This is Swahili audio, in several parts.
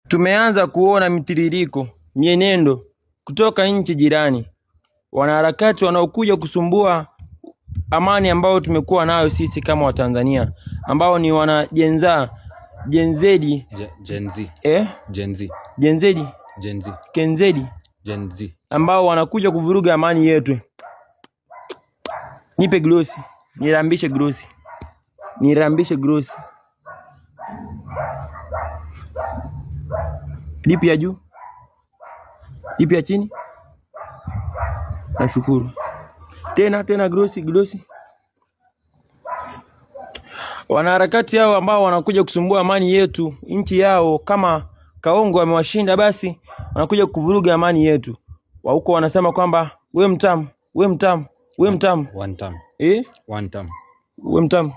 Tumeanza kuona mitiririko, mienendo kutoka nchi jirani. Wanaharakati wanaokuja kusumbua amani ambao tumekuwa nayo sisi kama Watanzania, ambao ni wana Gen Z, ambao wanakuja kuvuruga amani yetu. Nipe glosi, nirambishe glosi. Lipi ya juu? Lipi ya chini? Nashukuru. Tena glosi. Wanaharakati hao ambao wanakuja kusumbua amani yetu, nchi yao, kama Kaongo amewashinda basi wanakuja kuvuruga amani yetu. Wa huko wanasema kwamba we mtamu. One term. We mtamu.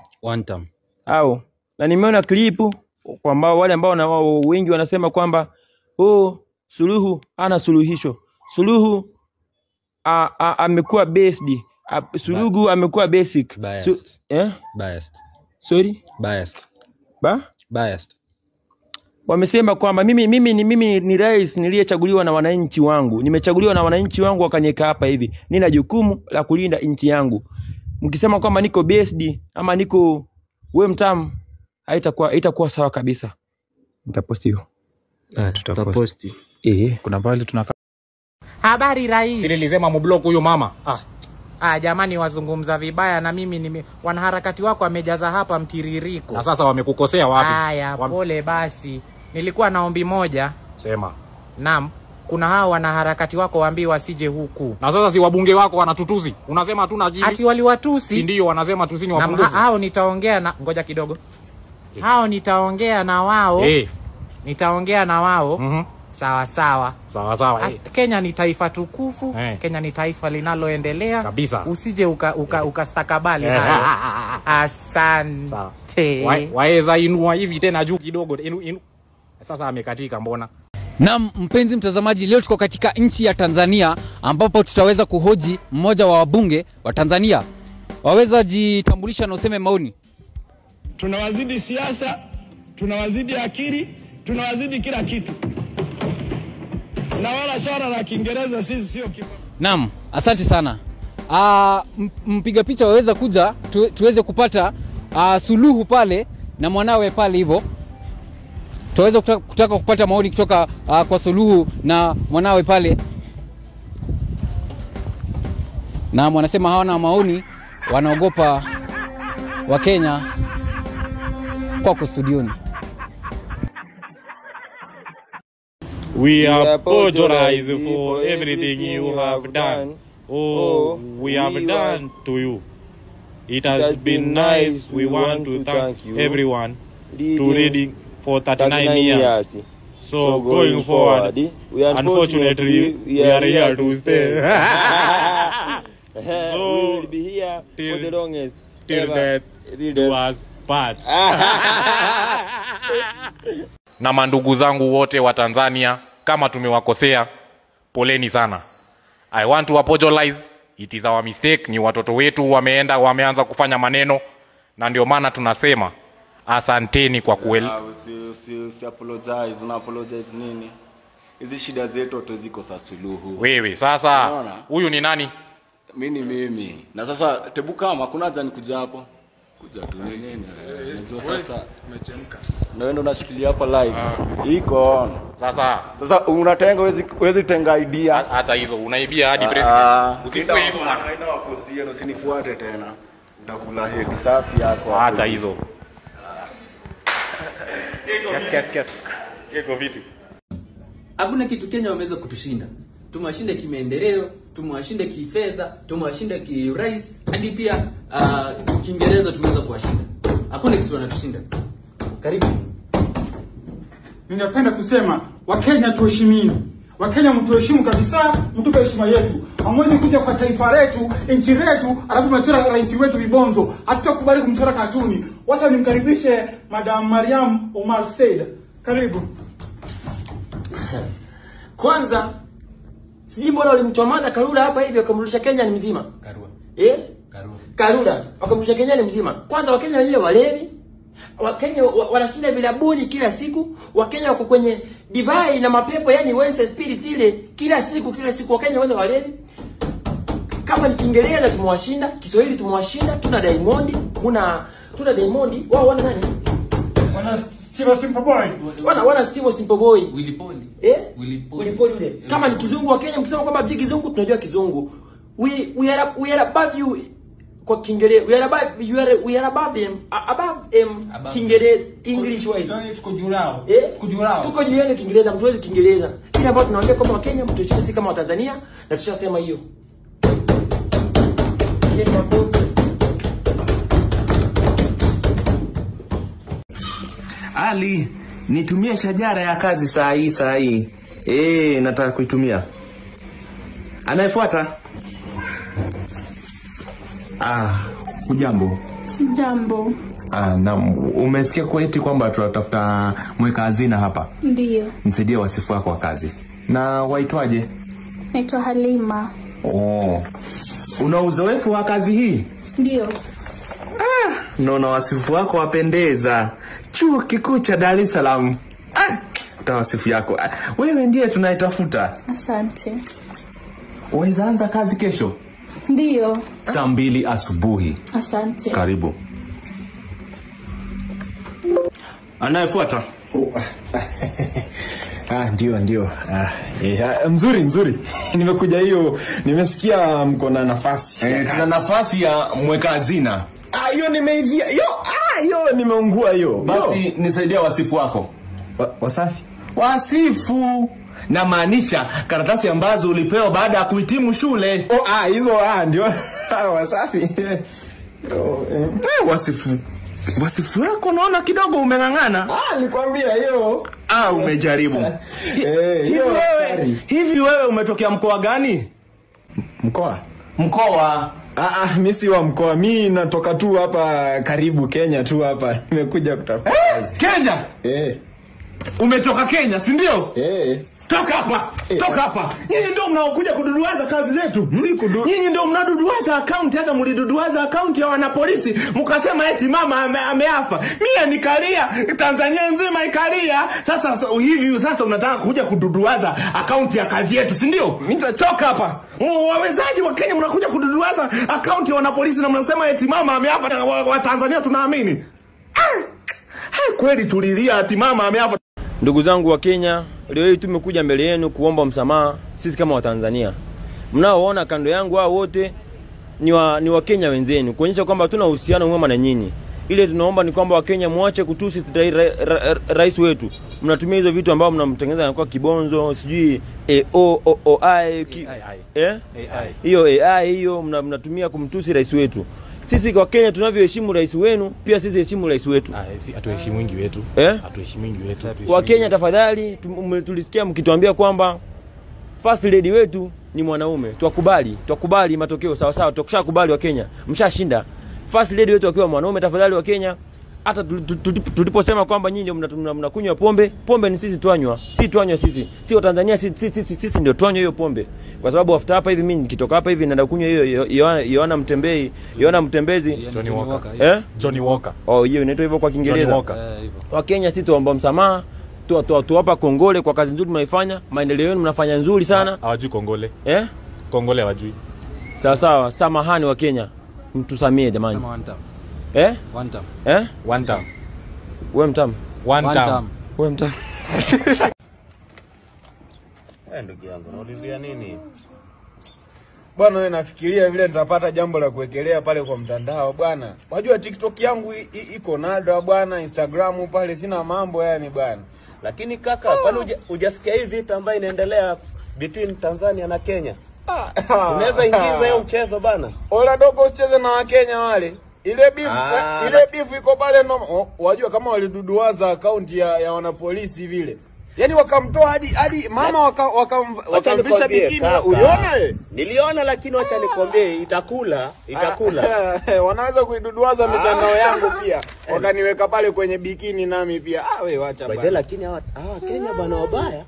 Hao. Na nimeona klipu kwamba wale ambao wengi wanasema kwamba Suluhu ana suluhisho. Suluhu amekuwa based. Suluhu amekuwa basic. Biased. Sorry? Biased. Wamesema kwamba mimi ni rais niliyechaguliwa na wananchi wangu. Nimechaguliwa na wananchi wangu wakaniweka hapa hivi. Nina jukumu la kulinda nchi yangu. Mkisema kwamba niko based ama niko we mtamu, haitakuwa sawa kabisa. Nitaposti hiyo. Tutaposti. Kuna pale tunaka. Habari rais. Nilisema mblock huyo mama. Jamani wazungumza vibaya na mimi wanaharakati wako wamejaza hapa mtiririko. Na sasa wamekukosea wapi? Haya, pole basi. Nilikuwa na ombi moja. Sema. Naam, kuna hao wanaharakati wako waambiwa wasije huku. Na sasa si wabunge wako wanatutusi. Unasema hatuna jini. Ati waliwatusi? Ndio wanasema tusini wapungufu. Hao nitaongea na ngoja kidogo. Hao nitaongea na wao. Nitaongea na wao. Sawa. Kenya ni taifa tukufu. Kenya ni taifa linaloendelea kabisa. Usije ukastakabali hayo. Asante. Waeza inua hivi tena juu kidogo. Sasa amekatika mbona? Naam, mpenzi mtazamaji, leo tuko katika nchi ya Tanzania ambapo tutaweza kuhoji mmoja wa wabunge wa Tanzania. Waweza jitambulisha na useme maoni. Tunawazidi siasa, tunawazidi akili, tunawazidi kila kitu. Na wala swala la Kiingereza sisi sio kitu. Naam, asante sana. Mpiga picha waweza kuja tuweze kupata Suluhu pale na mwanawe pale hivyo. Tuweza kutaka kupata maoni kutoka kwa Suluhu na mwanawe pale. Na wanasema hawana maoni, wanaogopa wa Kenya kwa studioni. We apologize for everything you have done. We have done to you. It has been nice. We want to thank everyone to reading for 39 years. So going forward, unfortunately, we are here to stay. So we will be here for the longest till death do us part. Na mandugu zangu wote wa Tanzania, kama tumewakosea, poleni sana. I want to apologize. It is our mistake. Ni watoto wetu wameanza kufanya maneno, na ndio maana tunasema asanteni kwa kweli. Si apologize, una apologize nini? Hizi shida zetu tuziko sa Suluhu. Wewe sasa huyu ni nani? Mimi. Na sasa tebu kama kuna haja nikuja hapo. Kuja tu nini? Unajua sasa umechemka. Na wewe ndo unashikilia hapa likes. Iko on. Sasa unatenga wezi tenga idea. Hata hizo unaibia hadi president. Usikwe hivyo bwana. Haina waposti yenu usinifuate tena. Utakula head safi yako. Acha hizo. Kes. Kiko viti. Hakuna kitu Kenya wameweza kutushinda. Tumewashinda kimaendeleo, tumewashinda kifedha, tumewashinda kiurais, hadi pia Kiingereza tumeweza kuwashinda. Hakuna kitu wanatushinda. Karibu. Ninapenda kusema Wakenya tuheshimini. Wakenya mtuheshimu kabisa, mtupe heshima yetu. Hamwezi kuja kwa taifa letu, nchi letu, alafu mnachora rais wetu vibonzo. Hatutakubali kumchora katuni. Wacha nimkaribishe Madam Mariam Omar Said. Karibu. Kwanza sijui mbona walimchomada Karura hapa hivi wakamrudisha Kenya ni mzima. Karura. Karura. Wakamrudisha Kenya ni mzima. Kwanza Wakenya wenyewe walevi. Wakenya wanashinda vilabuni kila siku. Wakenya wako kwenye divai na mapepo, yani Wednesday spirit ile kila siku Wakenya wale walevi. Kama ni Kiingereza tumewashinda, Kiswahili tumewashinda, tuna Diamond, tuna Diamond, wao wana nani? Wana Steve Simple Boy. Wana Steve Simple Boy. Willy Paul. Willy Paul yule. Kama ni kizungu wa Kenya mkisema kwamba kizungu tunajua kizungu. We are above you kwa Kiingereza. We are above them. Kiingereza English wise. Yaani tuko juu yao. Tuko juu yao Kiingereza, mtuwezi Kiingereza. Kila hapo tunawaambia kwamba Wakenya mtuheshimu sisi kama Watanzania na tushasema hiyo. Ali, nitumie shajara ya kazi saa hii. Nataka kuitumia. Anayefuata? Hujambo? Sijambo. Na umesikia kweti kwamba tunatafuta mweka hazina hapa? Ndiyo. Nisaidie wasifu wako wa kazi. Na waitwaje? Naitwa Halima. Una uzoefu wa kazi hii? Ndiyo. Naona wasifu wako wapendeza. Chuo Kikuu cha Dar es Salaam. Wasifu yako. Wewe ndiye tunayetafuta. Asante. Waweza anza kazi kesho? Ndiyo. Saa 2 asubuhi. Asante. Karibu. Anayefuata? Ndio. Mzuri. Nimekuja hiyo, nimesikia mko na nafasi. Tuna nafasi ya mweka hazina. Hiyo nimeivia. Hiyo nimeungua hiyo. Basi nisaidia wasifu wako. Wasafi? Wasifu. Na maanisha karatasi ambazo ulipewa baada ya kuhitimu shule. Hizo ndio. Wasafi. Wasifu wako naona kidogo umeng'ang'ana. Nikwambia hiyo. Umejaribu. Hivi wewe umetokea mkoa gani? Mkoa? Mimi si wa mkoa. Mimi natoka tu hapa karibu Kenya tu hapa. Nimekuja kutafuta kazi. Kenya? Umetoka Kenya, si ndio? Toka hapa. Nyinyi ndio mnaokuja kududuaza kazi zetu. Nyinyi ndio mnaduduaza account, hata mliduduaza account ya wanapolisi, mkasema eti mama ameafa. Mimi nikalia, Tanzania nzima ikalia. Sasa unataka kuja kududuaza account ya kazi yetu, si ndio? Mimi nitachoka hapa. Wawezaji wa Kenya mnakuja kududuaza account ya wanapolisi na mnasema eti mama ameafa, wa Tanzania tunaamini. Kweli tulilia eti mama ameafa. Ndugu zangu wa Kenya, leo hii tumekuja mbele yenu kuomba msamaha sisi kama Watanzania. Mnaoona kando yangu hao wote ni wa Kenya wenzenu, kuonyesha kwamba hatuna uhusiano mwema na nyinyi. Ile tunaomba ni kwamba Wakenya muache kutusi rais wetu. Mnatumia hizo vitu ambao mnamtengeneza kwa kibonzo, sijui AI. Hiyo AI hiyo mnatumia kumtusi rais wetu. Sisi kwa Kenya tunavyoheshimu rais wenu, pia sisi heshimu rais wetu. Hatuheshimu wingi wetu. Hatuheshimu wingi wetu. Wa Kenya tafadhali, tulisikia mkituambia kwamba first lady wetu ni mwanaume. Tukubali matokeo sawa. Tukishakubali wa Kenya, mshashinda. First lady wetu akiwa mwanaume, tafadhali wa Kenya, hata tuliposema kwamba nyinyi mnakunywa pombe ni sisi tuanywa. Si tuanywa sisi. Si wa Tanzania sisi ndio tuanywa hiyo pombe. Kwa sababu after hapa hivi mimi nikitoka hapa hivi naenda kunywa hiyo Yohana Mtembezi, Johnny Walker. Johnny Walker. Hiyo inaitwa hivyo kwa Kiingereza. Wa Kenya sisi tuomba msamaha, tuwapa kongole kwa kazi nzuri mnaifanya. Maendeleo yenu mnafanya nzuri sana. Hawajui kongole. Kongole hawajui. Sawa. Samahani wa Kenya. Mtusamie jamani. One time. One time. Wewe mtamu. One time. Wewe mtamu. Ndugu yangu, naulizia nini? Bwana, wewe nafikiria vile nitapata jambo la kuwekelea pale kwa mtandao bwana. Unajua TikTok yangu iko nada bwana, Instagram pale sina mambo yani bwana. Lakini kaka, kwani hujasikia hii vita ambayo inaendelea between Tanzania na Kenya? Unaweza ingiza hiyo mchezo bana. Ola dogo usicheze na Wakenya wale. Ile beef iko pale wajua kama waliduduaza account ya wanapolisi vile. Yaani wakamtoa hadi mama wakamvisha bikini. Uliona Niliona, lakini acha nikwambie itakula. Wanaweza kuiduduaza mitandao yangu pia. Wakaniweka pale kwenye bikini nami pia. Wewe acha bana. Lakini Kenya bana wabaya.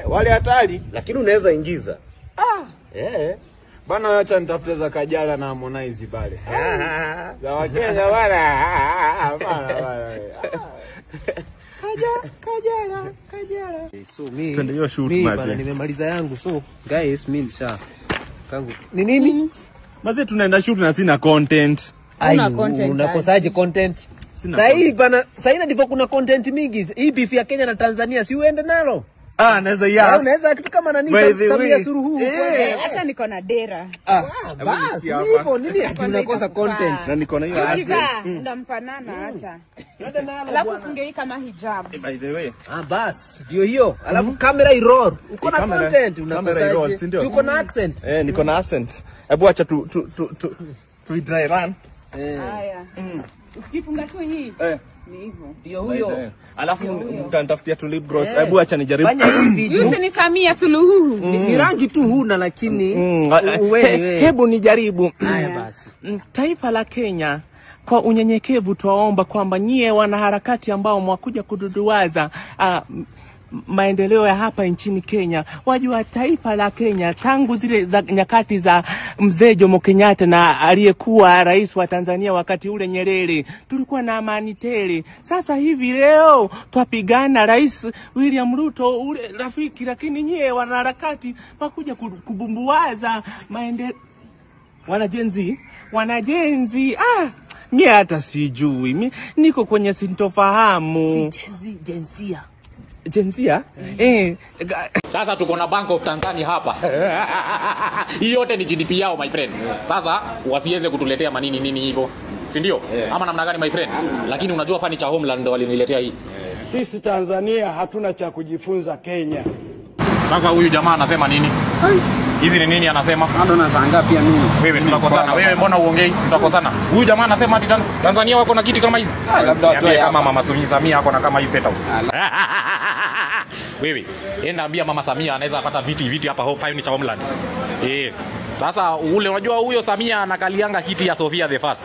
Wale hatari. Lakini unaweza ingiza. Bana acha nitafute za Kajala na Harmonize pale. Za Wakenya bana. Bana. Kajala. So twende hiyo shoot maze. Nimemaliza yangu so guys mimi nisha kangu. Ni nini? Maze tunaenda shoot na sina content. Una content. Unakosaje content? Sasa ndipo kuna content mingi. Hii beef ya Kenya na Tanzania si uende nalo? Naweza ya. Unaweza kitu kama nani Samia Suluhu. Hata niko na dera. Basi hivyo nini tunakosa content. Na niko na hiyo accent. Ndamfanana acha. Alafu funge kama hijab. By the way. Basi ndio hiyo. Alafu camera i-roll. Uko na content unakosaje? Si uko na accent? Niko na accent. Hebu acha tu dry run. Haya. Ukifunga tu hii. Ni hivyo. Ndio huyo. Alafu mtanitafutia tu lip gloss. Hebu acha nijaribu. Fanya hivi. Yusi ni Samia Suluhu. Ni rangi tu huna lakini hebu nijaribu. Haya basi. Taifa la Kenya, kwa unyenyekevu twaomba kwamba nyie wanaharakati ambao mwakuja kududuaza maendeleo ya hapa nchini Kenya, wajua taifa la Kenya tangu zile za nyakati za mzee Jomo Kenyatta na aliyekuwa rais wa Tanzania wakati ule Nyerere, tulikuwa na amani tele. Sasa hivi leo twapigana rais William Ruto ule rafiki, lakini nyie wanaharakati wakuja kubumbuaza maendeleo. Wanajenzi mimi hata sijui. Mimi niko kwenye sintofahamu. Jenzia? Sasa tuko na Bank of Tanzania hapa. Hii yote ni GDP yao my friend. Sasa wasiweze kutuletea manini nini hivyo. Si ndio? Ama namna gani my friend? Lakini unajua Furniture Homeland ndio waliniletea hii. Sisi Tanzania hatuna cha kujifunza Kenya. Sasa huyu jamaa anasema nini? Hizi ni nini anasema? Ndo nashangaa pia mimi. Wewe tutakosana. Wewe mbona uongei? Tutakosana. Huyu jamaa anasema ati Tanzania wako na kiti kama hizi. Labda kama Mama Samia ako na kama hii State House. Wewe, enda ambia Mama Samia anaweza pata viti hapa Furniture Homeland. Sasa ule unajua huyo Samia anakalianga kiti ya Sofia the First.